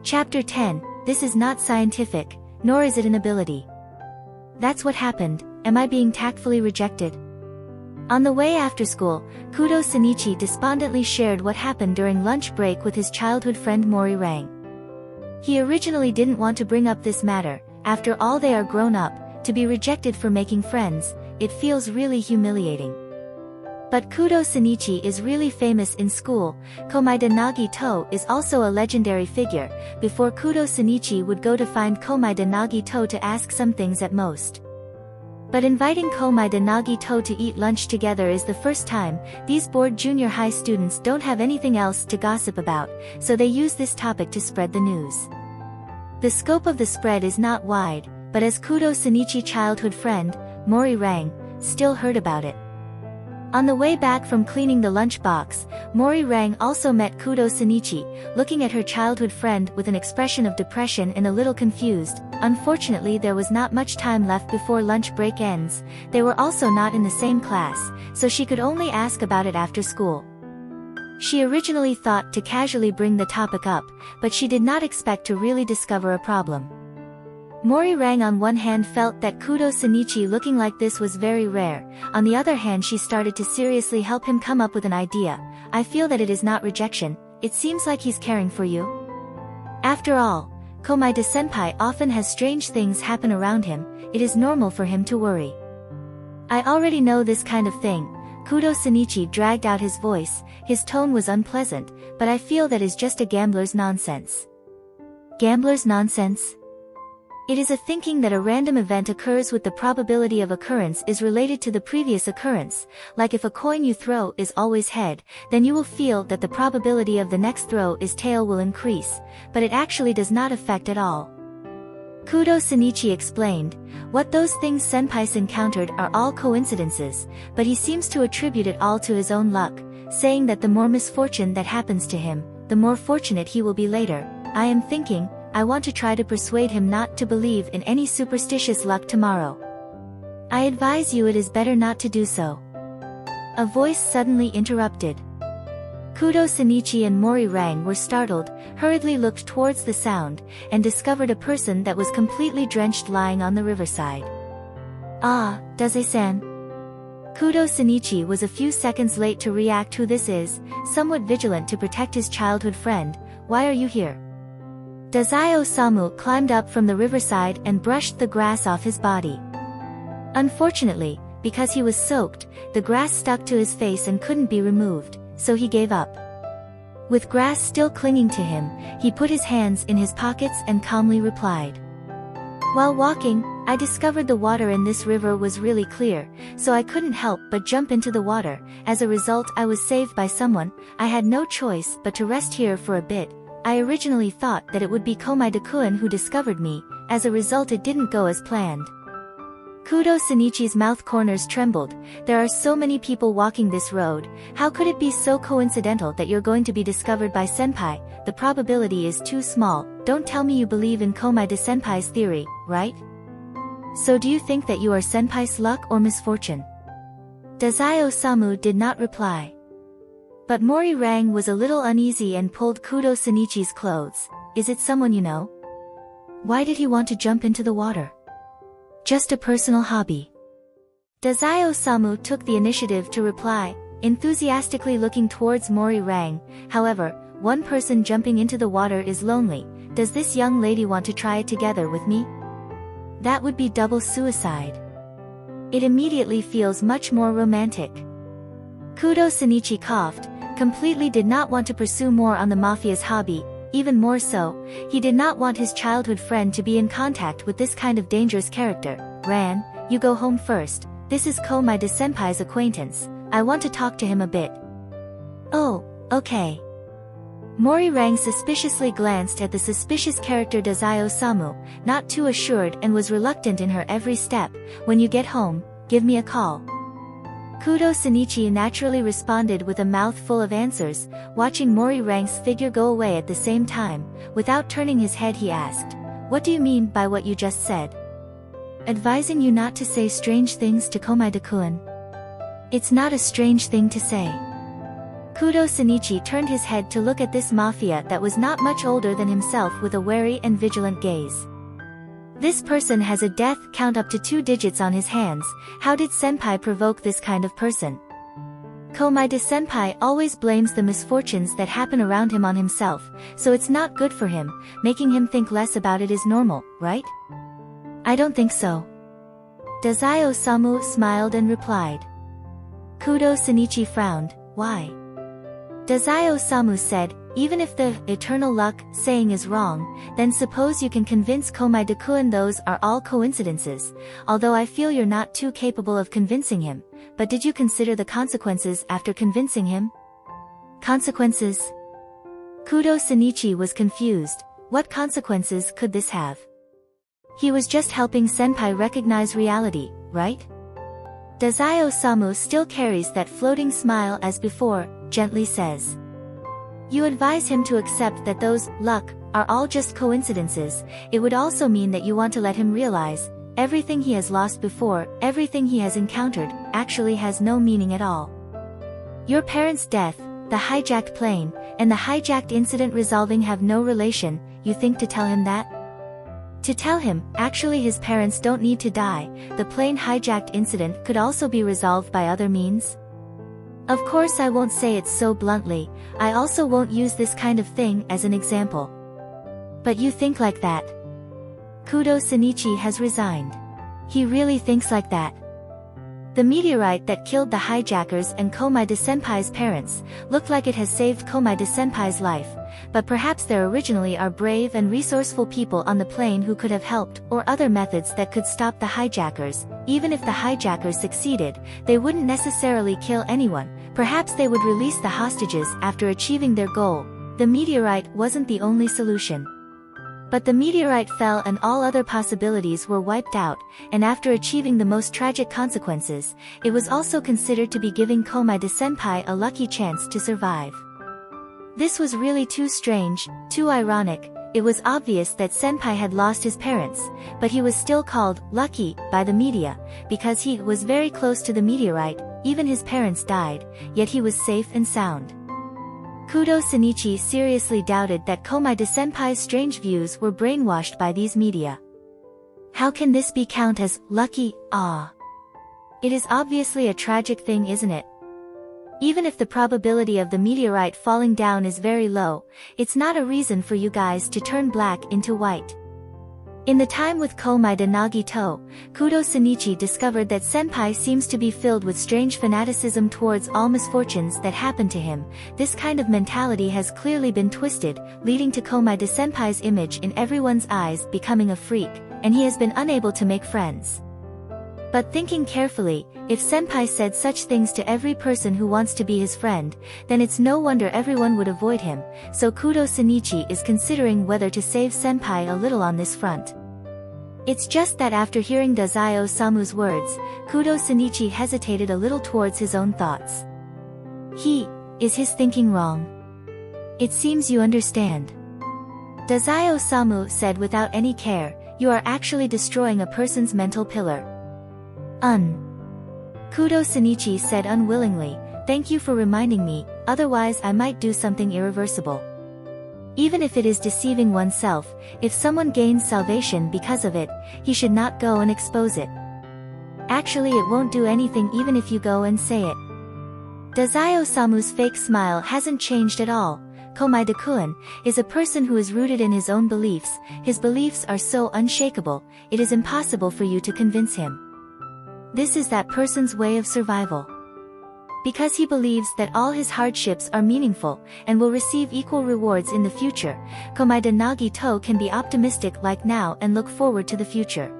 Chapter 10, This is not scientific, nor is it an ability. That's what happened, am I being tactfully rejected? On the way after school, Kudo Shinichi despondently shared what happened during lunch break with his childhood friend Mori Rang. He originally didn't want to bring up this matter, after all they are grown up, to be rejected for making friends, it feels really humiliating. But Kudo Shinichi is really famous in school. Komaeda Naruto is also a legendary figure. Before Kudo Shinichi would go to find Komaeda Naruto to ask some things at most. But inviting Komaeda Naruto to eat lunch together is the first time. These bored junior high students don't have anything else to gossip about, so they use this topic to spread the news. The scope of the spread is not wide, but as Kudo Shinichi's childhood friend, Mori Rang, still heard about it. On the way back from cleaning the lunchbox, Mori Rang also met Kudo Shinichi, looking at her childhood friend with an expression of depression and a little confused. Unfortunately, there was not much time left before lunch break ends. They were also not in the same class, so she could only ask about it after school. She originally thought to casually bring the topic up, but she did not expect to really discover a problem. Mori Rang on one hand felt that Kudo Shinichi looking like this was very rare, on the other hand she started to seriously help him come up with an idea. I feel that it is not rejection, it seems like he's caring for you. After all, Komaeda senpai often has strange things happen around him, it is normal for him to worry. I already know this kind of thing. Kudo Shinichi dragged out his voice, his tone was unpleasant, but I feel that is just a gambler's nonsense. Gambler's nonsense? It is a thinking that a random event occurs with the probability of occurrence is related to the previous occurrence, like if a coin you throw is always head, then you will feel that the probability of the next throw is tail will increase, but it actually does not affect at all. Kudo Shinichi explained, what those things senpais encountered are all coincidences, but he seems to attribute it all to his own luck, saying that the more misfortune that happens to him, the more fortunate he will be later. I am thinking, I want to try to persuade him not to believe in any superstitious luck tomorrow. I advise you it is better not to do so. A voice suddenly interrupted. Kudo Shinichi and Mori Rang were startled, hurriedly looked towards the sound, and discovered a person that was completely drenched lying on the riverside. Ah, Dazai-san. Kudo Shinichi was a few seconds late to react who this is, somewhat vigilant to protect his childhood friend. Why are you here? Dazai-sama climbed up from the riverside and brushed the grass off his body. Unfortunately, because he was soaked, the grass stuck to his face and couldn't be removed, so he gave up. With grass still clinging to him, he put his hands in his pockets and calmly replied. While walking, I discovered the water in this river was really clear, so I couldn't help but jump into the water. As a result, I was saved by someone. I had no choice but to rest here for a bit. I originally thought that it would be Komaeda-kun who discovered me, as a result it didn't go as planned. Kudo Shinichi's mouth corners trembled. There are so many people walking this road, how could it be so coincidental that you're going to be discovered by senpai? The probability is too small. Don't tell me you believe in Komaeda senpai's theory, right? So do you think that you are senpai's luck or misfortune? Dazai-sama did not reply. But Mori Rang was a little uneasy and pulled Kudo Shinichi's clothes. Is it someone you know? Why did he want to jump into the water? Just a personal hobby. Dazai-sama took the initiative to reply, enthusiastically looking towards Mori Rang. However, one person jumping into the water is lonely. Does this young lady want to try it together with me? That would be double suicide. It immediately feels much more romantic. Kudo Shinichi coughed, completely did not want to pursue more on the Mafia's hobby. Even more so, he did not want his childhood friend to be in contact with this kind of dangerous character. Ran, you go home first, this is Komaeda senpai's acquaintance, I want to talk to him a bit. Oh, okay. Mori Rang suspiciously glanced at the suspicious character Dazai-sama, not too assured and was reluctant in her every step. When you get home, give me a call. Kudo Shinichi naturally responded with a mouth full of answers, watching Mori Rang's figure go away at the same time. Without turning his head he asked, what do you mean by what you just said? Advising you not to say strange things to Komaeda-kun. It's not a strange thing to say. Kudo Shinichi turned his head to look at this mafia that was not much older than himself with a wary and vigilant gaze. This person has a death count up to 2 digits on his hands. How did senpai provoke this kind of person? Komaeda senpai always blames the misfortunes that happen around him on himself, so it's not good for him. Making him think less about it is normal, right? I don't think so. Dazai-sama smiled and replied. Kudo Shinichi frowned. Why? Dazai-sama said, even if the eternal luck saying is wrong, then suppose you can convince Komaeda-kun those are all coincidences, although I feel you're not too capable of convincing him. But did you consider the consequences after convincing him? Consequences? Kudo Shinichi was confused. What consequences could this have? He was just helping senpai recognize reality, right? Dazai-sama still carries that floating smile as before, gently says. You advise him to accept that those luck are all just coincidences. It would also mean that you want to let him realize everything he has lost before, everything he has encountered, actually has no meaning at all. Your parents' death, the hijacked plane, and the hijacked incident resolving have no relation. You think to tell him that? To tell him, actually his parents don't need to die, the plane hijacked incident could also be resolved by other means? Of course I won't say it so bluntly, I also won't use this kind of thing as an example. But you think like that? Kudo Shinichi has resigned. He really thinks like that. The meteorite that killed the hijackers and Komaeda-senpai's parents looked like it has saved Komaeda-senpai's life, but perhaps there originally are brave and resourceful people on the plane who could have helped, or other methods that could stop the hijackers. Even if the hijackers succeeded, they wouldn't necessarily kill anyone, perhaps they would release the hostages after achieving their goal. The meteorite wasn't the only solution. But the meteorite fell and all other possibilities were wiped out, and after achieving the most tragic consequences, it was also considered to be giving Komaeda-senpai a lucky chance to survive. This was really too strange, too ironic. It was obvious that senpai had lost his parents, but he was still called lucky by the media, because he was very close to the meteorite. Even his parents died, yet he was safe and sound. Kudo Shinichi seriously doubted that Komaeda-senpai's strange views were brainwashed by these media. How can this be count as lucky? It is obviously a tragic thing, isn't it? Even if the probability of the meteorite falling down is very low, it's not a reason for you guys to turn black into white. In the time with Komaeda Naruto, Kudo Shinichi discovered that senpai seems to be filled with strange fanaticism towards all misfortunes that happen to him. This kind of mentality has clearly been twisted, leading to Komaeda senpai's image in everyone's eyes becoming a freak, and he has been unable to make friends. But thinking carefully, if senpai said such things to every person who wants to be his friend, then it's no wonder everyone would avoid him, so Kudo Shinichi is considering whether to save senpai a little on this front. It's just that after hearing Dazai-sama's words, Kudo Shinichi hesitated a little towards his own thoughts. Is his thinking wrong? It seems you understand. Dazai-sama said without any care, you are actually destroying a person's mental pillar. Kudo Shinichi said unwillingly, thank you for reminding me, otherwise I might do something irreversible. Even if it is deceiving oneself, if someone gains salvation because of it, he should not go and expose it. Actually it won't do anything even if you go and say it. Dazai-sama's fake smile hasn't changed at all. Komaeda-kun is a person who is rooted in his own beliefs. His beliefs are so unshakable, it is impossible for you to convince him. This is that person's way of survival. Because he believes that all his hardships are meaningful, and will receive equal rewards in the future, Komaeda Naruto can be optimistic like now and look forward to the future.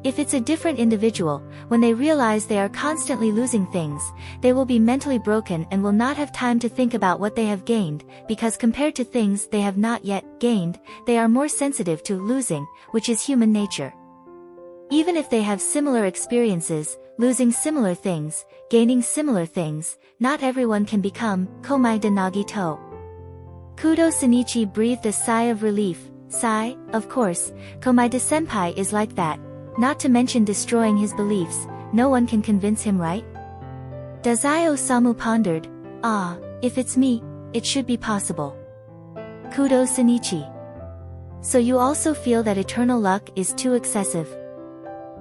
If it's a different individual, when they realize they are constantly losing things, they will be mentally broken and will not have time to think about what they have gained, because compared to things they have not yet gained, they are more sensitive to losing, which is human nature. Even if they have similar experiences, losing similar things, gaining similar things, not everyone can become Komaeda Naruto. Kudo Shinichi breathed a sigh of relief. Sigh, of course, Komaeda-senpai is like that. Not to mention destroying his beliefs, no one can convince him, right? Dazai-sama pondered. If it's me, it should be possible. Kudo Shinichi. So you also feel that eternal luck is too excessive?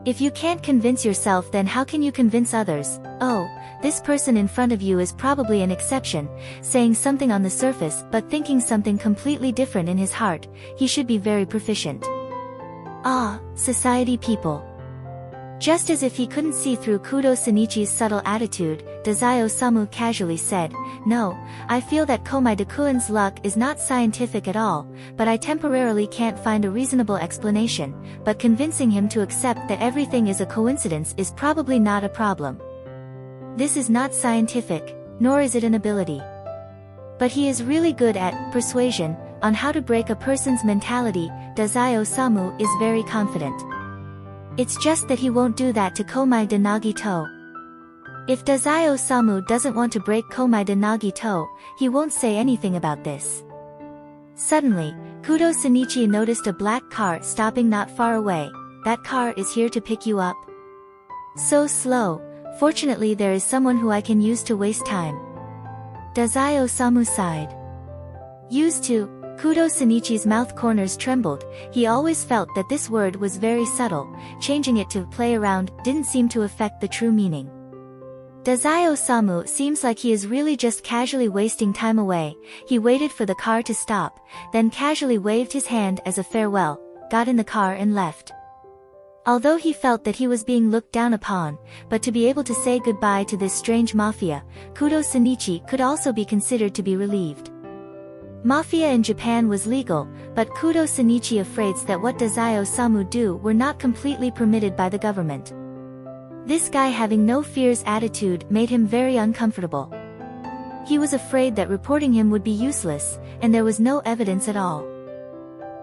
If you can't convince yourself, then how can you convince others? Oh, this person in front of you is probably an exception, saying something on the surface but thinking something completely different in his heart. He should be very proficient. Ah, society people. Just as if he couldn't see through Kudo Shinichi's subtle attitude, Dazai-sama casually said, "No, I feel that Komaeda-kun's luck is not scientific at all, but I temporarily can't find a reasonable explanation, but convincing him to accept that everything is a coincidence is probably not a problem. This is not scientific, nor is it an ability. But he is really good at persuasion, on how to break a person's mentality." Dazai-sama is very confident. It's just that he won't do that to Komaeda Naruto. If Dazai-sama doesn't want to break Komaeda Naruto, he won't say anything about this. Suddenly, Kudo Shinichi noticed a black car stopping not far away. "That car is here to pick you up?" "So slow. Fortunately there is someone who I can use to waste time." Dazai-sama sighed. Used to, Kudo Shinichi's mouth corners trembled. He always felt that this word was very subtle. Changing it to play around didn't seem to affect the true meaning. Dazai-sama seems like he is really just casually wasting time away. He waited for the car to stop, then casually waved his hand as a farewell, got in the car and left. Although he felt that he was being looked down upon, but to be able to say goodbye to this strange Mafia, Kudo Shinichi could also be considered to be relieved. Mafia in Japan was legal, but Kudo Shinichi afraid that what Dazai-sama do were not completely permitted by the government. This guy having no fears attitude made him very uncomfortable. He was afraid that reporting him would be useless, and there was no evidence at all.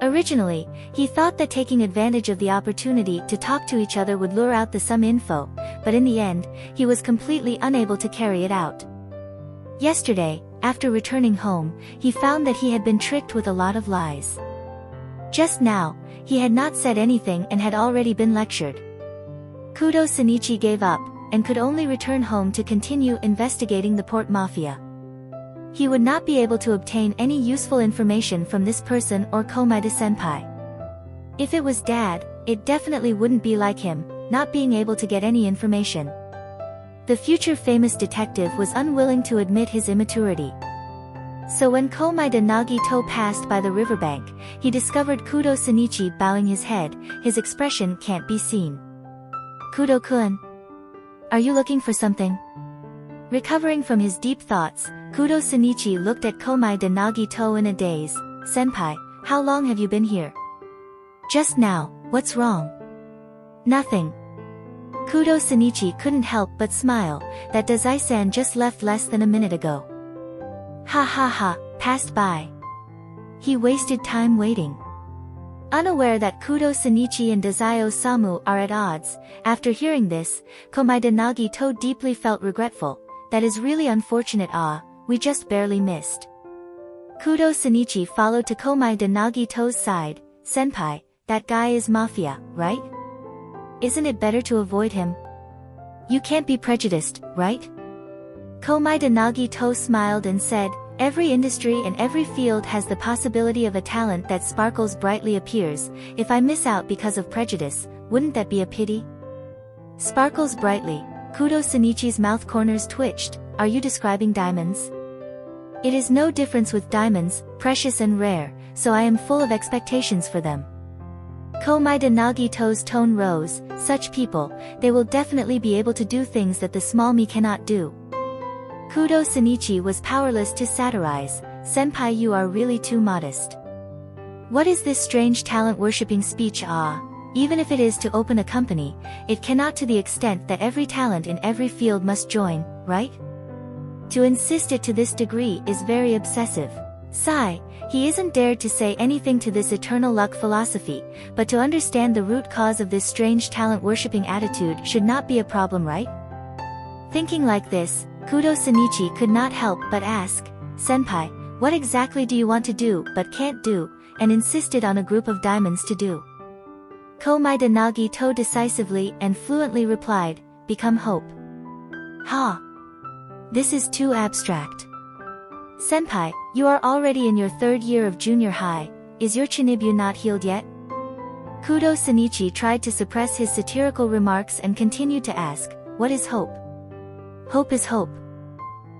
Originally, he thought that taking advantage of the opportunity to talk to each other would lure out some info, but in the end, he was completely unable to carry it out. Yesterday, after returning home, he found that he had been tricked with a lot of lies. Just now, he had not said anything and had already been lectured. Kudo Shinichi gave up, and could only return home to continue investigating the port Mafia. He would not be able to obtain any useful information from this person or Komaeda-senpai. If it was Dad, it definitely wouldn't be like him, not being able to get any information. The future famous detective was unwilling to admit his immaturity. So when Komaeda Naruto passed by the riverbank, he discovered Kudo Shinichi bowing his head. His expression can't be seen. "Kudo-kun? Are you looking for something?" Recovering from his deep thoughts, Kudo Shinichi looked at Komaeda Naruto in a daze. "Senpai, how long have you been here?" "Just now. What's wrong?" "Nothing." Kudo Shinichi couldn't help but smile, that Dazai-san just left less than a minute ago. Ha ha ha, passed by. He wasted time waiting. Unaware that Kudo Shinichi and Dazai-sama are at odds, after hearing this, Komaeda Naruto deeply felt regretful. "That is really unfortunate. We just barely missed." Kudo Shinichi followed to Komaeda Naruto's side. "Senpai, that guy is Mafia, right? Isn't it better to avoid him? You can't be prejudiced, right?" Komaeda Naruto smiled and said, "Every industry and every field has the possibility of a talent that sparkles brightly appears. If I miss out because of prejudice, wouldn't that be a pity?" Sparkles brightly. Kudo Shinichi's mouth corners twitched. "Are you describing diamonds?" "It is no difference with diamonds, precious and rare, so I am full of expectations for them." Komaeda Naruto's tone rose. "Such people, they will definitely be able to do things that the small me cannot do." Kudo Shinichi was powerless to satirize. "Senpai, you are really too modest. What is this strange talent-worshipping speech? Even if it is to open a company, it cannot to the extent that every talent in every field must join, right? To insist it to this degree is very obsessive." Sigh, he isn't dared to say anything to this eternal luck philosophy, but to understand the root cause of this strange talent-worshipping attitude should not be a problem, right? Thinking like this, Kudo Shinichi could not help but ask, "Senpai, what exactly do you want to do but can't do?" and insisted on a group of diamonds to do. Komaeda Naruto decisively and fluently replied, "Become hope." Ha! This is too abstract. Senpai, you are already in your third year of junior high, is your Chinibyu not healed yet? Kudo Shinichi tried to suppress his satirical remarks and continued to ask, what is hope? Hope is hope.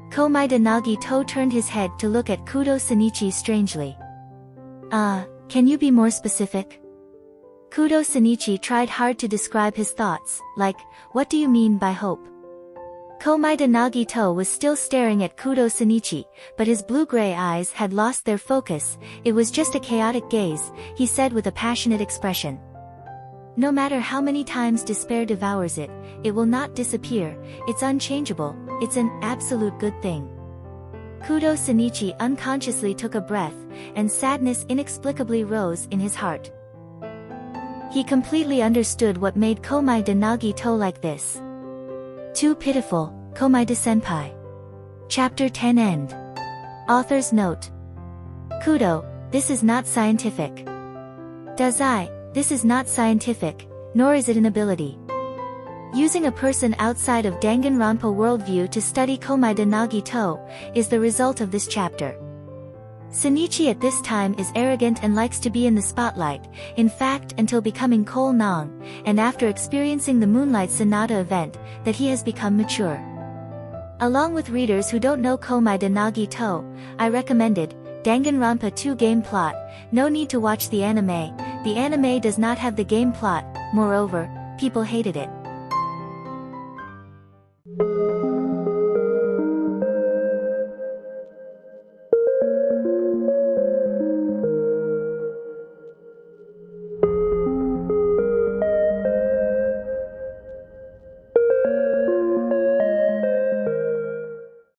Komaeda Naruto turned his head to look at Kudo Shinichi strangely. Can you be more specific? Kudo Shinichi tried hard to describe his thoughts, like, what do you mean by hope? Komaeda Naruto was still staring at Kudo Shinichi, but his blue-gray eyes had lost their focus. It was just a chaotic gaze, he said with a passionate expression. No matter how many times despair devours it, it will not disappear, it's unchangeable, it's an absolute good thing. Kudo Shinichi unconsciously took a breath, and sadness inexplicably rose in his heart. He completely understood what made Komaeda Naruto like this. Too pitiful, Komaeda-senpai. Chapter 10 End. Author's Note. Kudo, this is not scientific. Dazai, this is not scientific, nor is it an ability. Using a person outside of Danganronpa worldview to study Komaeda Naruto is the result of this chapter. Shinichi at this time is arrogant and likes to be in the spotlight, in fact until becoming Cole Nong, and after experiencing the Moonlight Sonata event, that he has become mature. Along with readers who don't know Komaeda Naruto, I recommended Danganronpa 2 game plot. No need to watch the anime does not have the game plot, moreover, people hated it.